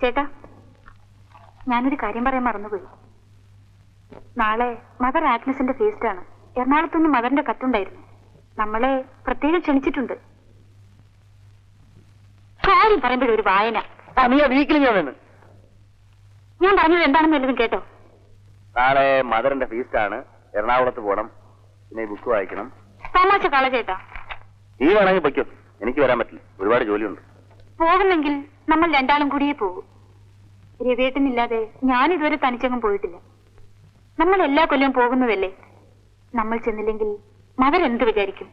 ചേട്ടാ, ഞാനൊരു കാര്യം പറയാൻ മറന്നുപോയി. നാളെ മദർ ആഗ്നസിന്റെ ഫീസ്റ്റാണ്. എറണാകുളത്തുനിന്ന് മദറിന്റെ കത്തുണ്ടായിരുന്നു. നമ്മളെ പ്രത്യേകം ക്ഷണിച്ചിട്ടുണ്ട്. കാര്യം പറയുമ്പോഴൊരു വായന. ഞാൻ പറഞ്ഞത് എന്താണെന്ന് വല്ലതും കേട്ടോ? നാളെ മദറിന്റെ ഫീസ്റ്റാണ്, എറണാകുളത്ത് പോകണം, പിന്നെ ബുക്ക് വായിക്കണം. തമാശ കള ചേട്ടാ. നീ വേണമെങ്കിൽ പൊയ്ക്കോ, എനിക്ക് വരാൻ പറ്റില്ല, ഒരുപാട് ജോലിയുണ്ട്. പോകുന്നെങ്കിൽ നമ്മൾ രണ്ടാളും കൂടിയേ പോകും. രവിയേട്ടനില്ലാതെ ഞാനിതുവരെ തനിച്ചങ്ങും പോയിട്ടില്ല. നമ്മൾ എല്ലാ കൊല്ലവും പോകുന്നതല്ലേ. നമ്മൾ ചെന്നില്ലെങ്കിൽ മദർ എന്ത് വിചാരിക്കും?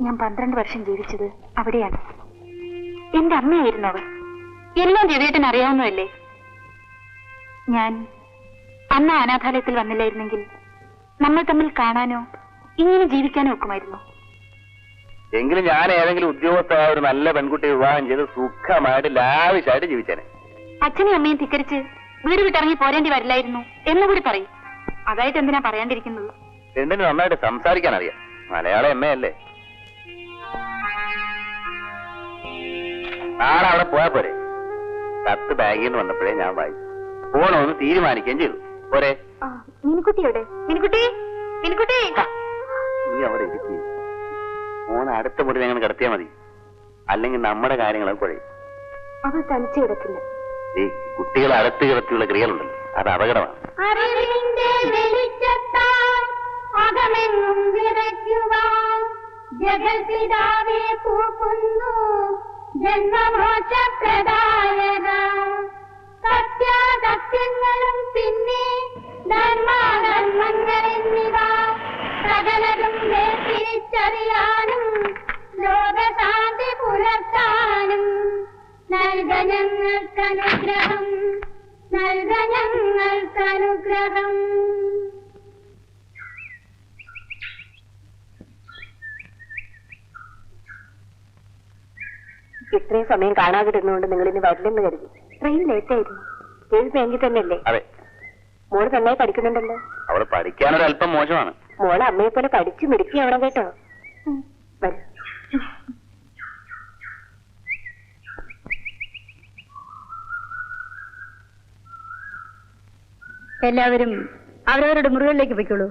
ഞാൻ 12 വർഷം ജീവിച്ചത് അവിടെയാണ്. എന്റെ അമ്മയായിരുന്നു അവർ. എല്ലാം രവിയേട്ടൻ അറിയാവുന്നതല്ലേ. ഞാൻ അന്ന് അനാഥാലയത്തിൽ വന്നില്ലായിരുന്നെങ്കിൽ നമ്മൾ തമ്മിൽ കാണാനോ ഇങ്ങനെ ജീവിക്കാനോ ഒക്കുമായിരുന്നു. എങ്കിലും ഞാൻ ഏതെങ്കിലും ഉദ്യോഗസ്ഥ ഒരു നല്ല പെൺകുട്ടിയെ വിവാഹം ചെയ്ത് സുഖമായിട്ട് ലാവിഷായിട്ട് ജീവിച്ചേനെ. അച്ഛനെയും അമ്മയും ധിക്കരിച്ച് വീട് വിട്ടിറങ്ങി പോരേണ്ടി വരില്ലായിരുന്നു എന്നുകൂടി പറയും. അതായിട്ട് എന്തിനാ പറയാണ്ടിരിക്കുന്നത്? രണ്ടിന് നന്നായിട്ട് സംസാരിക്കാൻ അറിയാം. മലയാളം എമ്മയല്ലേ. നാളെ അവിടെ പോയാ പോരെ. കത്ത് ബാഗിൽ നിന്ന് വന്നപ്പോഴേ ഞാൻ വായിച്ചു. പോണോന്ന് തീരുമാനിക്കുകയും ചെയ്തു. പോരെ. മിനിക്കുട്ടിയുടെ മിനിക്കുട്ടി മിനിക്കുട്ടി നീ അവിടെ ഇരിക്കും. മോനെ അടുത്ത മുറി ഞങ്ങൾ കിടത്തിയാൽ മതി, അല്ലെങ്കിൽ നമ്മുടെ കാര്യങ്ങളൊക്കെ കുഴയും. അവൾ തനിച്ച് കിടക്കില്ല. ഈ കുട്ടികളെ അടുത്ത് കിടത്തിയുള്ള ക്രിയകളുണ്ടല്ലോ, അത് അപകടമാണ്. ജഗൽപിതാവേ പൂക്കുന്നു ജന്മമോക്ഷപ്രദായക. സത്യാസത്യങ്ങളും പിന്നെ ധർമാധർമ്മങ്ങൾ എന്നിവ സകലതും വേർതിരിച്ചറിയാനും ലോകശാന്തി പുലർത്താനും നൽക ഞങ്ങൾക്കനുഗ്രഹം, നൽക ഞങ്ങൾക്കനുഗ്രഹം. ഇത്രയും സമയം കാണാതിരുന്നുകൊണ്ട് നിങ്ങൾ ഇനി വരില്ലെന്ന് കരുതി. ട്രെയിൻ ലേറ്റ് ആയിരുന്നു. ഏത് ബാങ്കിൽ തന്നെയല്ലേ? അതെ. മോള് നന്നായി പഠിക്കുന്നുണ്ടല്ലോ. അവള് പഠിക്കാനൊരു അല്പം മോശമാണ്. മോളെ അമ്മയെ പോലെ പഠിച്ചു മിടുക്കിയാവണം കേട്ടോ. വരൂ. എല്ലാവരും അവരവരുടെ മുറികളിലേക്ക് പോയിക്കോളൂ.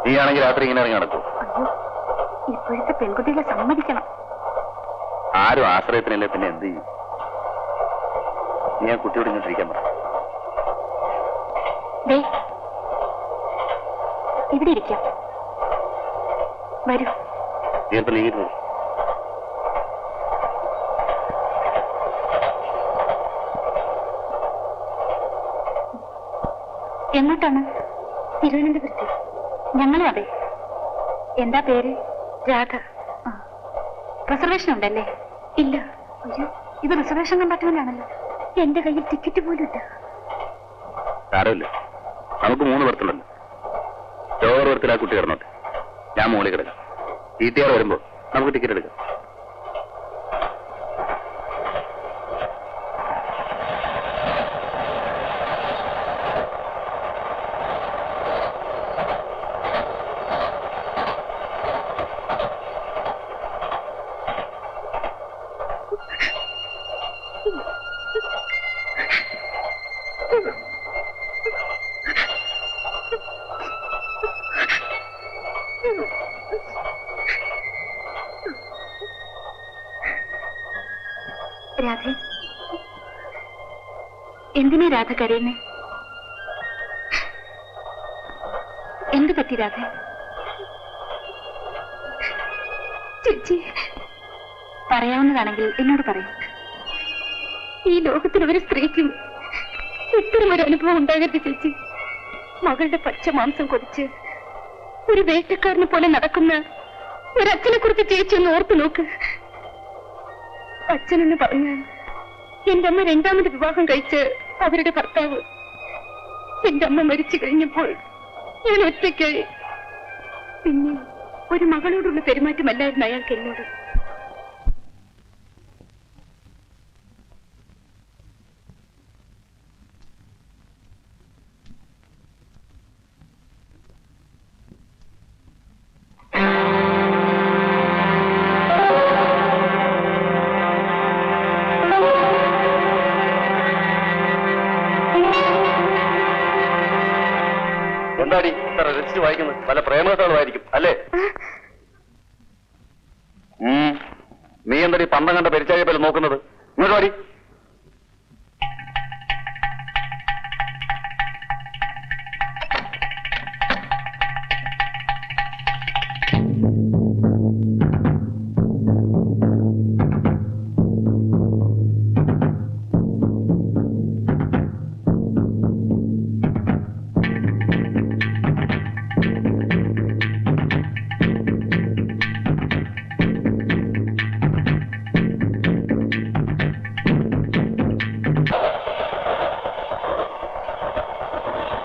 നീയാണെങ്കിൽ രാത്രി ഇങ്ങനെ ഇറങ്ങി നടക്കൂ. അയ്യോ, ഇപ്പോഴത്തെ പെൺകുട്ടികളെ സമ്മതിക്കണം. ആരും ആശ്രയത്തിനല്ലേ, പിന്നെ എന്ത് ചെയ്യും? നീ ആ കുട്ടിയോട് ഇങ്ങോട്ടിരിക്കാൻ പറ. ഇവിടെ ഇരിക്കാം. വരൂ. നീ ഇപ്പൊ നീങ്ങി. എങ്ങോട്ടാണ്? തിരുവനന്തപുരത്ത്. ഞങ്ങളും അതെ. എന്താ പേര്? രാധ. റിസർവേഷൻ ഉണ്ടല്ലേ? ഇല്ല. അയ്യോ, ഇത് റിസർവേഷൻ കമ്പാർട്ട്മെന്റാണല്ലോ. എന്റെ കയ്യിൽ ടിക്കറ്റ് പോലും ഇല്ല. സാരമില്ല, നമുക്ക് 3 ബർത്തുണ്ടല്ലോ. ലോവർ ബർത്തിൽ ആ കുട്ടി കിടന്നോട്ടെ, ഞാൻ മുകളിൽ കിടക്കാം. TTR വരുമ്പോ നമുക്ക് ടിക്കറ്റ് എടുക്കാം. രാധ, എന്തിനാ രാധ കരയുന്നേ? എന്ത് പറ്റി രാധ? ചേച്ചി, പറയാവുന്നതാണെങ്കിൽ എന്നോട് പറയൂ. ഈ ലോകത്തിൽ ഒരു സ്ത്രീക്കും ഇത്തരമൊരു അനുഭവം ഉണ്ടാകരുത് ചേച്ചി. മകളുടെ പച്ച മാംസം കൊതിച്ച് ഒരു വേട്ടക്കാരനെ പോലെ നടക്കുന്ന ഒരച്ഛനെ കുറിച്ച് ചേച്ചി ഒന്ന് ഓർത്തു നോക്ക്. അച്ഛനെന്ന് പറഞ്ഞാൽ എന്റെ അമ്മ രണ്ടാമത് വിവാഹം കഴിച്ച് അവരുടെ ഭർത്താവ്. എന്റെ അമ്മ മരിച്ചു കഴിഞ്ഞപ്പോൾ ഞാൻ ഒറ്റയ്ക്കായി. പിന്നെ ഒരു മകളോടുള്ള പെരുമാറ്റമല്ലായിരുന്നു അയാൾക്ക് എന്നോട്. എന്താടി ഇത്ര രജിസ്റ്റർ വായിക്കുന്നത്? പല പ്രേമകഥകളുമായിരിക്കും അല്ലേ? നീ എന്താടി പന്തം കണ്ട പരിചയ പോലെ നോക്കുന്നത്? ഇങ്ങോട്ട് വാടി.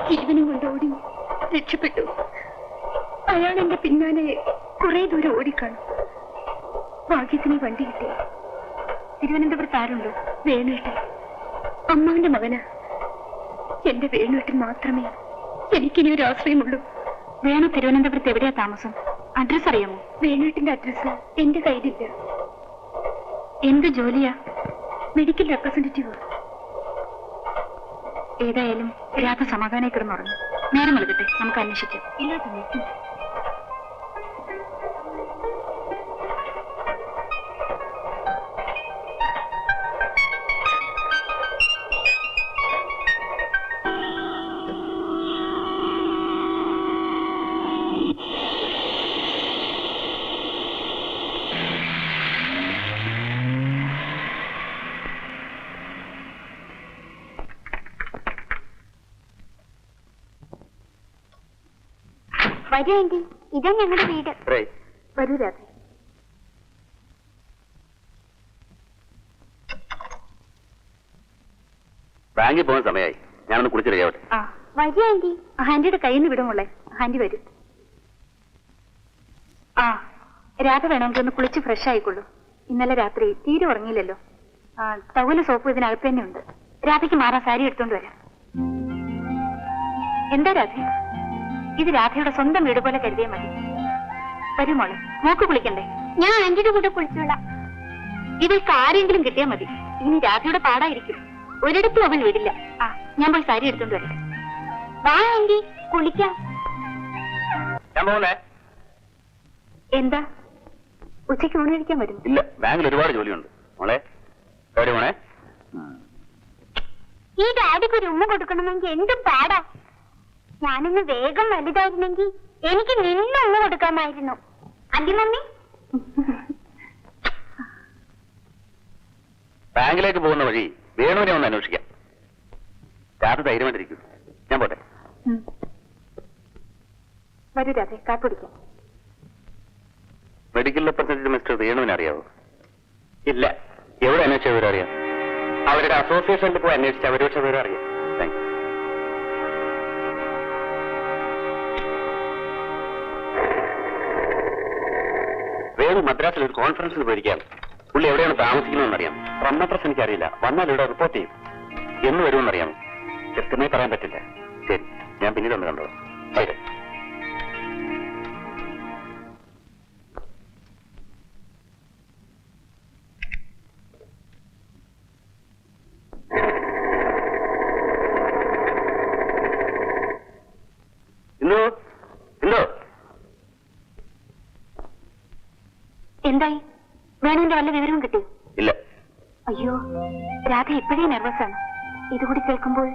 ജീവനും കൊണ്ടോടി രക്ഷപ്പെട്ടു. അയാൾ എന്റെ പിന്നാലെ കുറെ ദൂരം ഓടിക്കാണും. ഭാഗ്യത്തിന് വണ്ടി കിട്ടി. തിരുവനന്തപുരത്ത് ആരുണ്ടോ? വേണുവേട്ടൻ, അമ്മാവിന്റെ മകനാ. എന്റെ വേണുവേട്ടൻ മാത്രമേ എനിക്കിനി ഒരു ആശ്രയമുള്ളൂ. വേണു തിരുവനന്തപുരത്ത് എവിടെയാ താമസം? അഡ്രസ് അറിയാമോ? വേണുവേട്ടന്റെ അഡ്രസ് എന്റെ കയ്യിലില്ല. എന്ത് ജോലിയാ? Medical representative. ഏതായാലും രാധ സമാധാനം കിടന്നുറങ്ങും. നേരം നൽകട്ടെ, നമുക്ക് അന്വേഷിക്കാം. ഇല്ലാത്ത വരൂ ആന്റി, ഇതാ ഞങ്ങളുടെ വീട്. വരൂ രാധ. ബാങ്കിൽ പോകുന്ന സമയമായി. ഞാനൊന്ന് കുളിച്ച് റെഡിയാവട്ടെ. വരൂ ആന്റി. ആന്റിയുടെ കയ്യിൽ നിന്ന് വിടുമുള്ളേ. ആന്റി വരും. രാധ വേണമെങ്കിൽ ഒന്ന് കുളിച്ച് ഫ്രഷ് ആയിക്കൊള്ളൂ. ഇന്നലെ രാത്രി തീരെ ഉറങ്ങിയില്ലല്ലോ. ടവല് സോപ്പ് ഇതിനകത്ത് തന്നെ ഉണ്ട്. രാധയ്ക്ക് മാറാൻ സാരി എടുത്തോണ്ട് വരാം. എന്താ രാധ? ഇത് രാധയുടെ സ്വന്തം വീട് പോലെ കരുതിയാൽ മതി. വരൂ മോളെ, നോക്ക് കുളിക്കണ്ടേ? ഞാൻ ആന്റിയുടെ കൂടെ കുളിച്ചോളാം. ഇവൾക്ക് ആരെങ്കിലും കിട്ടിയാൽ മതി. ഇനി രാധയുടെ പാടായിരിക്കും. ഒരിടത്തും അവൻ വിടില്ല. ഞാൻ പോയി സാരി എടുത്തോണ്ട് വരട്ടെ. വാ ആന്റി, കുളിക്കാം. എന്താ ഉച്ചയ്ക്ക് ഊണ് കഴിക്കാൻ വരും? ഇല്ല, ബാങ്കിൽ ഒരുപാട് ജോലിയുണ്ട് മോളെ. എവിടെ മോളെ? ഈ ഡാഡിക്ക് ഒരു ഉമ്മ കൊടുക്കണമെങ്കിൽ എന്തും പാടാ. ഞാനൊന്ന് വേഗം വലുതായിരുന്നെങ്കിൽ എനിക്ക് നിന്ന് ഉമ്മ കൊടുക്കാമായിരുന്നു. അല്ലേ മമ്മി? ബാങ്കിലേക്ക് പോകുന്ന വഴി വേണുവിനെ ഒന്ന് അന്വേഷിക്കാം. രാത്രി ധൈര്യമായിട്ടിരിക്കും. ഞാൻ പോട്ടെ. വരൂ രാധ, കാപ്പിടിക്കാം. മെഡിക്കൽ റെപ്രസെന്റേറ്റീവ് മിസ്റ്റർ വേണുവിനെ അറിയാവോ? ഇല്ല. എവിടെ അന്വേഷിച്ച വിവരം അറിയാം? അവരുടെ അസോസിയേഷനിൽ പോയി അന്വേഷിച്ച അവരോട് വിവരം അറിയാം. Thank you. വേണു മദ്രാസിൽ ഒരു കോൺഫറൻസിൽ പോയിരിക്കാം. പുള്ളി എവിടെയാണ് താമസിക്കുന്നതെന്ന് അറിയാം. ഫ്രം അഡ്രസ് എനിക്കറിയില്ല. വന്നാൽ ഇവിടെ റിപ്പോർട്ട് ചെയ്യും. എന്ന് വരുമെന്നറിയാമോ? കൃത്യമായി പറയാൻ പറ്റില്ല. ശരി, ഞാൻ പിന്നീട് ഒന്ന് കണ്ടോളാം. ശരി. എന്തായി? വേണുവിന്റെ വല്ല വിവരവും കിട്ടിയോ? ഇല്ല. അയ്യോ, രാധ ഇപ്പോഴേ നെർവസ് ആണ്. ഇതുകൂടി കേൾക്കുമ്പോൾ.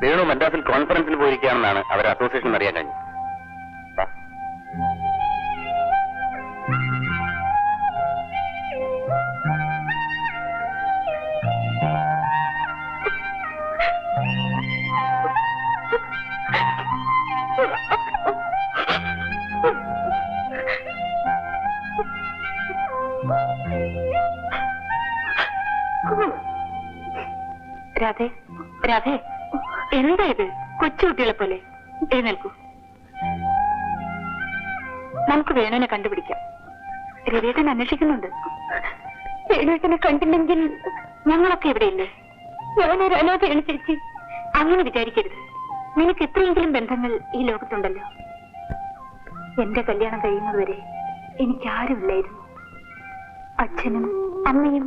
വേണു മദ്രാസിൽ കോൺഫറൻസിൽ പോയിരിക്കുകയാണെന്നാണ് അവരുടെ അസോസിയേഷൻ അറിയാൻ കഴിഞ്ഞത്. രാധേ രാധേ, എന്താ ഇത്? കൊച്ചുകുട്ടികളെ പോലെ എഴുന്നേൽക്കൂ. നമുക്ക് വേണുവിനെ കണ്ടുപിടിക്കാം. രവിയേട്ടൻ അന്വേഷിക്കുന്നുണ്ട്. വേണുവേട്ടനെ കണ്ടില്ലെങ്കിൽ ഞങ്ങളൊക്കെ ഇവിടെയില്ലേ? ഞാനൊരു അനാഥയാണ് ചേച്ചി. അങ്ങനെ വിചാരിക്കരുത്. നിനക്ക് എത്രയെങ്കിലും ബന്ധങ്ങൾ ഈ ലോകത്തുണ്ടല്ലോ. എന്റെ കല്യാണം കഴിയുന്നതുവരെ എനിക്കാരുമില്ലായിരുന്നു. അച്ഛനും അമ്മയും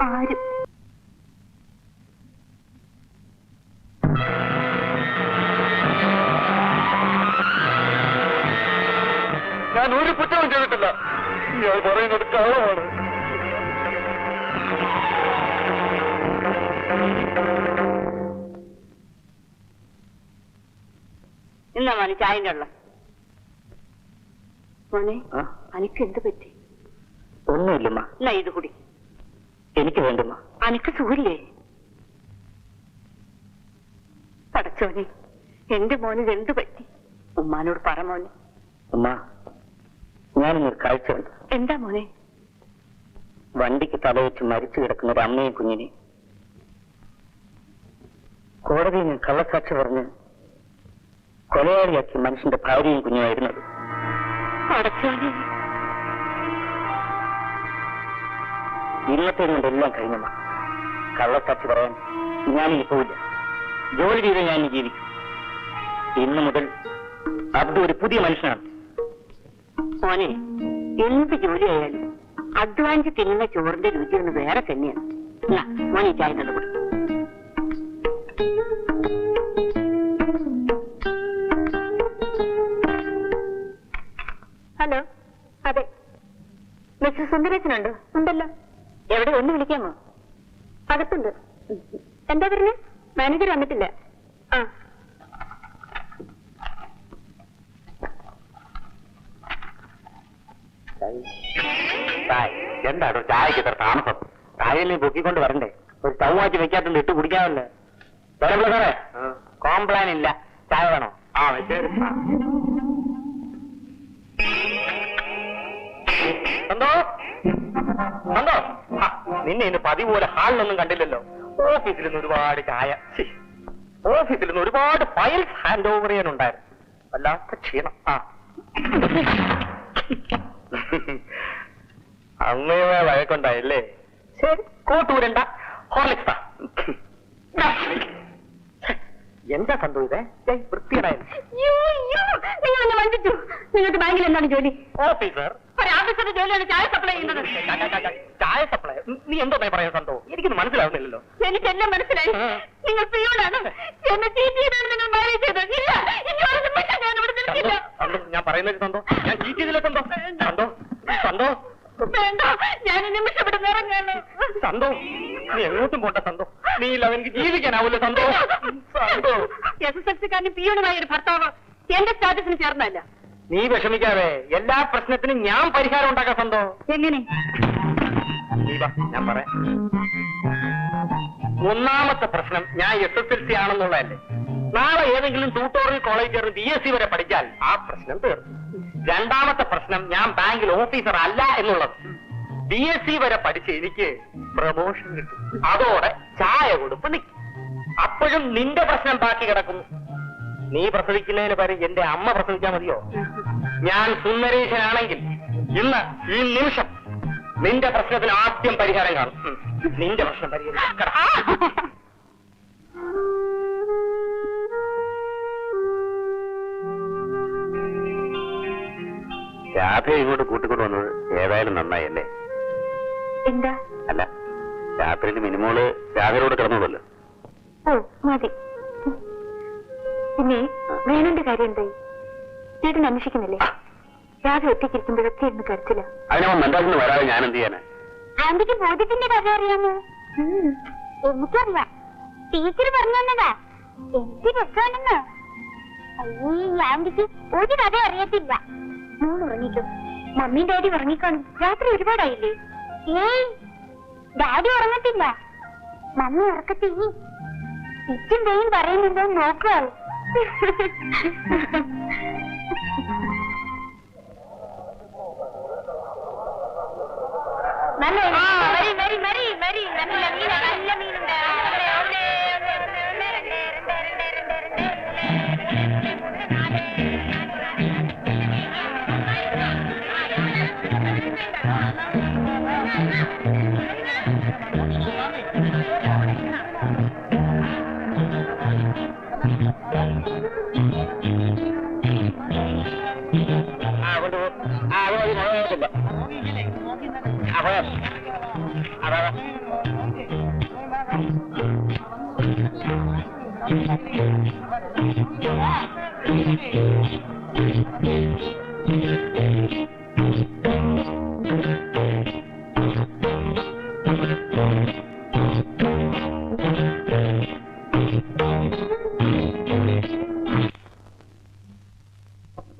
ആരും. ഞാൻ ഒരു കുറ്റവും ചെയ്തിട്ടില്ല. ഞാൻ പറയുന്നത് കള്ളമാണ്. എന്നാ മോനെ ചായന്റെ ഉള്ള മോനെ, അനക്ക് എന്ത് പറ്റി? ഒന്നുമില്ലമ്മ. എന്നാ ഇത് കുടി. എനിക്ക് വേണ്ടമ്മ. അനക്ക് സുഖില്ലേ? പടച്ചോനെ, എന്റെ മോന് എന്ത് പറ്റി? ഉമ്മാനോട് പറ മോനെ. അമ്മ, ഞാനിന്നൊരു കാഴ്ചയുണ്ട്. എന്താ മോനെ? വണ്ടിക്ക് തലവെച്ച് മരിച്ചു കിടക്കുന്ന ഒരു അമ്മയും കുഞ്ഞിനെ കോടതിയിൽ നിന്ന് കള്ളസാക്ഷി പറഞ്ഞ് കൊലയാളിയാക്കി മനുഷ്യന്റെ ഭാര്യയും കുഞ്ഞുമായിരുന്നത്. പടച്ചോനെ, ഇന്നത്തെ കൊണ്ട് എല്ലാം കഴിഞ്ഞമ്മ. കള്ളസാക്ഷി പറയാൻ ഞാനിനി പോവില്ല. ജോലി ചെയ്ത് ഞാൻ ജീവിക്കും. ഇന്നു മുതൽ അബ്ദു ഒരു പുതിയ മനുഷ്യനാണ്. മോനെ, എന്ത് ജോലിയായാലും അധ്വാനിച്ച് തിന്നുന്ന ചോറിന്റെ രുചിയൊന്ന് വേറെ തന്നെയാണ്. മോനെ ചായ തന്നുകൂടി. ഹലോ, അതെ, മിസ്റ്റർ സുന്ദരേശനുണ്ടോ? ഉണ്ടല്ലോ. എവിടെ? ഒന്ന് വിളിക്കാമോ? അകത്തുണ്ട്. എന്താ പറഞ്ഞ? മാനേജർ വന്നിട്ടില്ല. ആ, എന്താണോ ചായക്ക് ഇത്ര താമസം? ചായയിൽ പൊക്കിക്കൊണ്ട് വരണ്ടേ? ഒരു ചൗവാച്ച് വെക്കാത്തത് ഇട്ട് കുടിക്കാമല്ലേ? സാറേ, കോംപ്ലാൻ ഇല്ല. ചായ വേണോ? ആ, ശരി. എന്തോ എന്തോ നിന്നെ ഇന്ന് പതിവ് പോലെ ഹാളിലൊന്നും കണ്ടില്ലല്ലോ. ഓഫീസിൽ നിന്ന് ഒരുപാട് ചായ, ഓഫീസിൽ നിന്ന് ഒരുപാട് ഫയൽസ് ഹാൻഡ് ഓവർ ചെയ്യാനുണ്ടായിരുന്നു. വല്ലാത്ത ക്ഷീണം. ആ, അമ്മയുമായി വഴക്കുണ്ടായില്ലേ? ശരി, കൂട്ടുകൂടണ്ട. ഹോർലിക്സ് എന്താ സംഭവിച്ചേ? വൃത്തിയുണ്ടായിരുന്നു. നിങ്ങൾ വഞ്ചിച്ചു. നിങ്ങൾക്ക് ബാങ്കിൽ എന്താണ് ജോലി? ഓഫീസർ. ഒരു ഓഫീസറുടെ ജോലിയാണ് ചായ സപ്ലൈ ചെയ്യുന്നത്. ചായ സപ്ലൈ? നീ എന്തോ പറയാൻ സന്തോ? എനിക്കൊന്നും മനസ്സിലാവുന്നില്ലല്ലോ. എനിക്കെല്ലാം മനസ്സിലായി. നിങ്ങൾ പിയൂണാണ്. എന്നെ ചീറ്റ് ചെയ്താണ് നിങ്ങൾ മാരേജ് ചെയ്തത്. ഇല്ല, ഇനി ഒരു നിമിഷം ഞാൻ ഇവിടെ നിൽക്കില്ല. ഞാൻ പറയുന്നത് സന്തോ, ഞാൻ ചീറ്റ് ചെയ്തില്ല സന്തോ. സന്തോ, സന്തോ, വേണ്ട, ഞാൻ ഈ നിമിഷം ഇവിടെ നിറങ്ങാണ്. സന്തോ, നീ എങ്ങോട്ടും പോണ്ട സന്തോ. നീ ഇല്ല, എനിക്ക് ജീവിക്കാനാവൂല്ലോ സന്തോ. സന്തോ, SSLC-കാരനും പിയൂണുമായ ഒരു ഭർത്താവ് എന്റെ സ്റ്റാറ്റസിന് ചേർന്നല്ല. നീ വിഷമിക്കാതെ. എല്ലാ പ്രശ്നത്തിനും ഞാൻ പരിഹാരം ഉണ്ടാക്കാം സന്തോ. എങ്ങനെ? നീ വാ, ഞാൻ പറയാം. ഒന്നാമത്തെ പ്രശ്നം, ഞാൻ SSLC ആണെന്നുള്ളതല്ലേ. നാളെ ഏതെങ്കിലും ട്യൂട്ടോറിയൽ കോളേജ് ചേർന്ന് BSc വരെ പഠിച്ചാൽ ആ പ്രശ്നം തീർന്നു. രണ്ടാമത്തെ പ്രശ്നം, ഞാൻ ബാങ്കിൽ ഓഫീസർ അല്ല എന്നുള്ളത്. BSc വരെ പഠിച്ച് എനിക്ക് പ്രമോഷൻ കിട്ടും. അതോടെ ചായ കൊടുപ്പ് നിൽക്കും. അപ്പോഴും നിന്റെ പ്രശ്നം ബാക്കി കിടക്കുന്നു. നീ പ്രസവിക്കുന്നതിന് പകരം എന്റെ അമ്മ പ്രസവിച്ചാൽ മതിയോ? ഞാൻ സുന്ദരേശനാണെങ്കിൽ ഇന്ന് ഈ നിമിഷം നിന്റെ പ്രശ്നത്തിന് ആദ്യം പരിഹാരം കാണും. നിന്റെ പ്രശ്നം പരിഹരിക്കണം. രാധയെ ഇങ്ങോട്ട് കൂട്ടിക്കൊണ്ട് വന്നത് ഏതായാലും നന്നായല്ലേ? എന്താ? അല്ല, രാത്രിയിൽ മിനിമോള് രാധയോട് കിടന്നോളല്ലോ. ഓ, മതി. പിന്നെ വേണന്റെ കാര്യം എന്തായി? ചേട്ടൻ അന്വേഷിക്കുന്നില്ലേ? രാധ ഒറ്റയ്ക്കിരിക്കുമ്പോഴൊക്കെ എന്ന് കരച്ചില്ല. അതിനവൻ മെന്റാലിന് വരാതെ ഞാൻ എന്ത് ചെയ്യാനാ? ആന്റിക്ക് ബോധ്യത്തിന്റെ കഥ അറിയാമോ? എനിക്കറിയാം. ടീച്ചർ പറഞ്ഞു തന്നതാ. എന്ത് രസമാണെന്ന്. അയ്യേ, ആന്റിക്ക് ഒരു കഥ അറിയത്തില്ല. മോൾ ഉറങ്ങിക്കോ. മമ്മിയും ഡാഡി ഉറങ്ങിക്കാണും. രാത്രി ഒരുപാടായില്ലേ? ഏയ്, ഡാഡി ഉറങ്ങത്തില്ല. മമ്മി ഉറക്കത്തി. ഇച്ചും പേയും പറയുന്നുണ്ടോ നോക്കുക. നല്ല മീനുണ്ട്.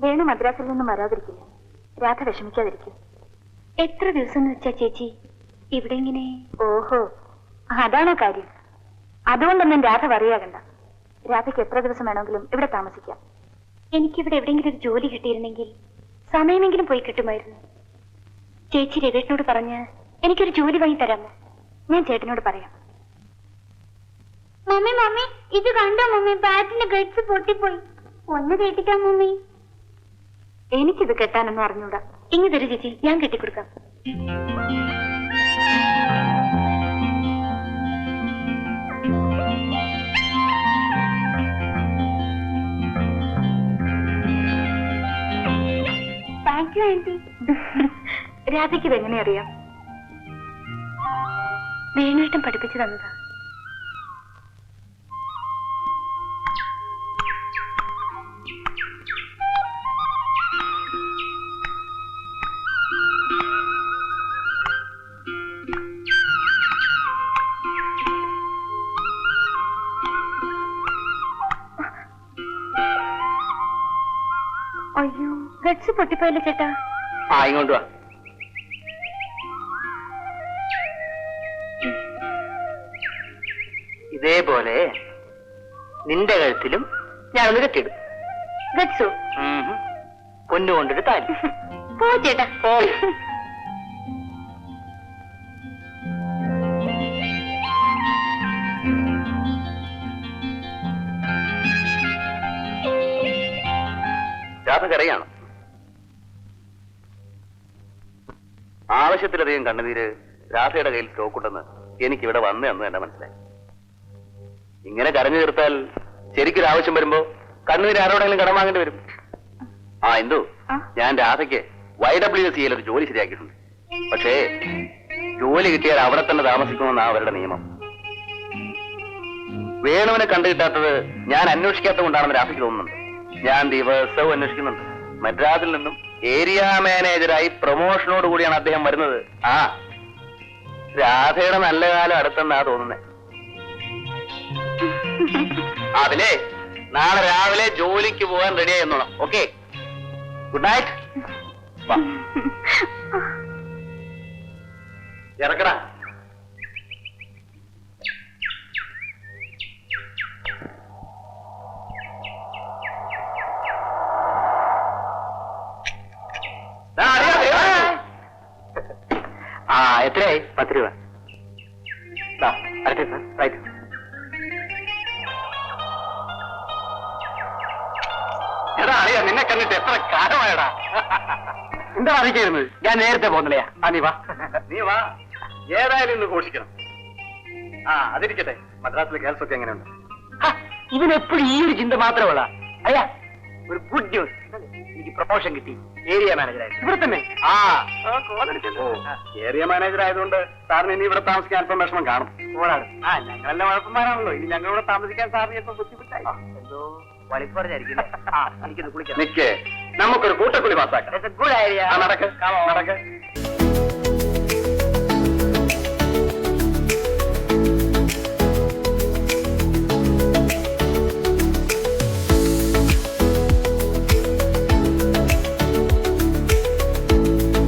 വേണു മദ്രാസിൽ നിന്നും വരാതിരിക്കില്ല. രാധ വിഷമിക്കാതിരിക്കും. എത്ര ദിവസം എന്ന് വെച്ചാ ചേച്ചി ഇവിടെ ഇങ്ങനെ? ഓഹോ, അതാണോ കാര്യം? അതുകൊണ്ടൊന്നും രാധ പറയാകണ്ട. രാധയ്ക്ക് എത്ര ദിവസം വേണമെങ്കിലും ഇവിടെ താമസിക്കാം. എനിക്കിവിടെ എവിടെയെങ്കിലും ഒരു ജോലി കിട്ടിയിരുന്നെങ്കിൽ സമയമെങ്കിലും പോയി കിട്ടുമായിരുന്നു. ചേച്ചി രവേട്ടനോട് പറഞ്ഞ് എനിക്കൊരു ജോലി വാങ്ങി തരാമോ? ഞാൻ ചേട്ടനോട് പറയാം. മമ്മി മമ്മി ഇത് കണ്ടോ മമ്മി? ബാറ്റിന്റെ ഗഡ്സ് പൊട്ടിപ്പോയി. ഒന്ന് കേട്ടിട്ടാ മമ്മി? എനിക്കിത് കെട്ടാനൊന്നും അറിഞ്ഞൂടാ. ഇങ്ങ് തരൂ ചേച്ചി, ഞാൻ കെട്ടിക്കൊടുക്കാം. Thank you aunty. രാധയ്ക്ക് ഇതെങ്ങനെ അറിയാം? വേണുവേട്ടൻ പഠിപ്പിച്ചു തന്നതാ. അയ്യോ, ഗഡ്സ് പൊട്ടിപ്പോയല്ലേ ചേട്ടാ. ഇങ്ങോട്ട് വാ. ഇതേപോലെ നിന്റെ കഴുത്തിലും ഞാനൊന്ന് കെട്ടിയിടും. ഗഡ്സോ? പൊന്നുകൊണ്ടൊരു താലി. പോ ചേട്ടാ. രാധക്കറിയാണ്. ആവശ്യത്തിലധികം കണ്ണുനീര് രാധയുടെ കയ്യിൽ സ്റ്റോക്കുണ്ടെന്ന് എനിക്കിവിടെ വന്നേ അന്ന് എന്നെ മനസ്സിലായി. ഇങ്ങനെ കരഞ്ഞു തീർത്താൽ ശരിക്കൊരു ആവശ്യം വരുമ്പോ കണ്ണുനീര് ആരോടെങ്കിലും കടം വാങ്ങേണ്ടി വരും. എന്തു ഞാൻ രാധയ്ക്ക് YWCയിൽ ഒരു ജോലി ശരിയാക്കിയിട്ടുണ്ട്. പക്ഷേ ജോലി കിട്ടിയാൽ അവിടെ തന്നെ താമസിക്കണമെന്നാണ് അവരുടെ നിയമം. വേണുവിനെ കണ്ടു കിട്ടാത്തത് ഞാൻ അന്വേഷിക്കാത്തത് കൊണ്ടാണെന്ന് രാധയ്ക്ക് തോന്നുന്നുണ്ട്. ഞാൻ ദിവസവും അന്വേഷിക്കുന്നുണ്ട്. മദ്രാസിൽ നിന്നും ഏരിയ മാനേജരായി പ്രൊമോഷനോട് കൂടിയാണ് അദ്ദേഹം വരുന്നത്. രാധയുടെ നല്ല കാലം അടുത്തെന്നാ തോന്നുന്നേ. അതിലേ നാളെ രാവിലെ ജോലിക്ക് പോകാൻ റെഡിയായി എന്നോണം. Okay, good night. ഇറക്കടാ. എത്രയായി? 10 രൂപ. അരട്ടെ സാർ. റൈറ്റ്. എടാ അറിയാ, നിന്നെ കണ്ടിട്ട് എത്ര കാലമായടാ. എന്താ അറിയിക്കായിരുന്നത്? ഞാൻ നേരത്തെ പോകുന്നില്ലയാ. നീ വാ. നീ വാ. ഏതായാലും ഇന്ന് ഘോഷിക്കണം. അതിരിക്കട്ടെ. മദ്രാസിലെ ഗേൾസ് ഒക്കെ എങ്ങനെയുണ്ട്? ഇവനെപ്പോഴും ഈ ഒരു ചിന്ത മാത്രമുള്ള. അയ്യാ, ഒരു ഗുഡ് ന്യൂസ്. എനിക്ക് പ്രൊമോഷൻ കിട്ടി. ഏരിയ മാനേജറായി. ഇവിടെ തന്നെ. ഏരിയ മാനേജർ ആയതുകൊണ്ട് സാറിന് ഇനി ഇവിടെ താമസിക്കാൻ അല്പം വിഷമം കാണും. ഞങ്ങളെല്ലാം വഴക്കന്മാരാണല്ലോ. ഇനി ഞങ്ങളിവിടെ താമസിക്കാൻ സാറിന് ഇപ്പം ബുദ്ധിമുട്ടായി. എന്തോ വലിച്ചു പറഞ്ഞായിരിക്കും. എനിക്കിത് കുളിക്കാം. നിക്ക്, നമുക്കൊരു കൂട്ടക്കുളി പാസ്സാക്കാം. നടക്ക്.